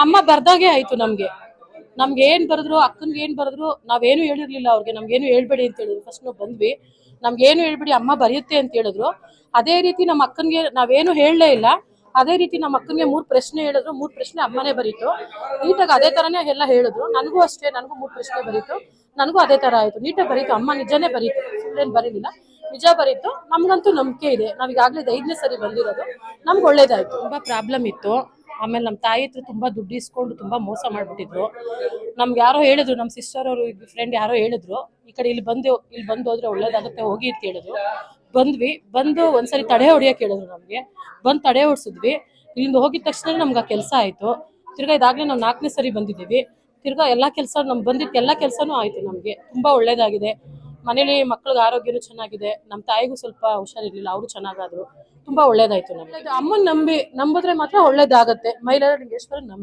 ಅಮ್ಮ ಬರ್ದಾಗೆ ಆಯ್ತು ನಮ್ಗೆ. ನಮ್ಗೆ ಏನ್ ಬರೆದ್ರು, ಅಕ್ಕನ್ಗೆ ಏನ್ ಬರೆದ್ರು, ನಾವೇನು ಹೇಳಿರ್ಲಿಲ್ಲ ಅವ್ರಿಗೆ. ನಮ್ಗೇನು ಹೇಳ್ಬೇಡಿ ಅಂತ ಹೇಳಿದ್ರು. ಫಸ್ಟ್ ನಾವು ಬಂದ್ವಿ, ನಮ್ಗೇನು ಹೇಳ್ಬಿಡಿ, ಅಮ್ಮ ಬರೆಯುತ್ತೆ ಅಂತ ಹೇಳಿದ್ರು. ಅದೇ ರೀತಿ ನಮ್ಮ ಅಕ್ಕನ್ಗೆ ನಾವೇನು ಹೇಳಲೇ ಇಲ್ಲ. ಅದೇ ರೀತಿ ನಮ್ಮ ಅಕ್ಕನ್ಗೆ 3 ಪ್ರಶ್ನೆ ಹೇಳಿದ್ರು. 3 ಪ್ರಶ್ನೆ ಅಮ್ಮನೇ ಬರೀತು ನೀಟಾಗಿ. ಅದೇ ತರನೇ ಎಲ್ಲ ಹೇಳಿದ್ರು. ನನಗೂ ಅಷ್ಟೇ, ನನಗೂ 3 ಪ್ರಶ್ನೆ ಬರೀತು. ನನಗೂ ಅದೇ ತರ ಆಯ್ತು, ನೀಟಾಗಿ ಬರೀತು. ಅಮ್ಮ ನಿಜನೇ ಬರೀತು, ಸುಳ್ಳೇನ್ ಬರೀಲಿಲ್ಲ, ನಿಜ ಬರೀತು. ನಮ್ಗಂತೂ ನಂಬಿಕೆ ಇದೆ. ನಾವ್ ಈಗಾಗಲೇ 5ನೇ ಸರಿ ಬಂದಿರೋದು. ನಮ್ಗೆ ಒಳ್ಳೇದಾಯ್ತು. ತುಂಬಾ ಪ್ರಾಬ್ಲಮ್ ಇತ್ತು. ಆಮೇಲೆ ನಮ್ಮ ತಾಯಿ ಹತ್ರ ತುಂಬಾ ದುಡ್ಡು ಇಸ್ಕೊಂಡು ತುಂಬಾ ಮೋಸ ಮಾಡ್ಬಿಟ್ಟಿದ್ರು. ನಮ್ಗೆ ಯಾರೋ ಹೇಳಿದ್ರು, ನಮ್ಮ ಸಿಸ್ಟರ್ ಅವರು ಫ್ರೆಂಡ್ ಯಾರೋ ಹೇಳಿದ್ರು, ಈ ಕಡೆ ಇಲ್ಲಿ ಬಂದು ಹೋದ್ರೆ ಒಳ್ಳೇದಾಗುತ್ತೆ, ಹೋಗಿ ಅಂತ ಹೇಳಿದ್ರು. ಬಂದು ಒಂದ್ಸರಿ ತಡೆ ಹೊಡಿಯಕ್ಕೆ ಹೇಳಿದ್ರು ನಮ್ಗೆ. ಬಂದು ತಡೆ ಹೊಡ್ಸಿದ್ವಿ. ಇಲ್ಲಿಂದ ಹೋಗಿದ ತಕ್ಷಣ ನಮ್ಗೆ ಆ ಕೆಲಸ ಆಯ್ತು. ತಿರ್ಗಾ ಇದಾಗ್ಲೇ ನಾವು 4ನೇ ಸರಿ ಬಂದಿದ್ದೀವಿ. ತಿರ್ಗಾ ಎಲ್ಲಾ ಕೆಲಸ ನಮ್ಗೆ ಬಂದಿದ್ದ ಎಲ್ಲಾ ಕೆಲಸನೂ ಆಯ್ತು. ನಮ್ಗೆ ತುಂಬಾ ಒಳ್ಳೇದಾಗಿದೆ. ಮನೇಲಿ ಮಕ್ಳಿಗೆ ಆರೋಗ್ಯನೂ ಚೆನ್ನಾಗಿದೆ. ನಮ್ಮ ತಾಯಿಗೂ ಸ್ವಲ್ಪ ಹುಷಾರಿರ್ಲಿಲ್ಲ, ಅವರು ಚೆನ್ನಾಗಾದ್ರು. ತುಂಬಾ ಒಳ್ಳೇದಾಯ್ತು ನಮ್ಗೆ. ಅಮ್ಮನ್ ನಂಬಿದ್ರೆ ಮಾತ್ರ ಒಳ್ಳೇದಾಗತ್ತೆ. ಮೈಲಾರಲಿಂಗೇಶ್ವರ ನಂಬಿ.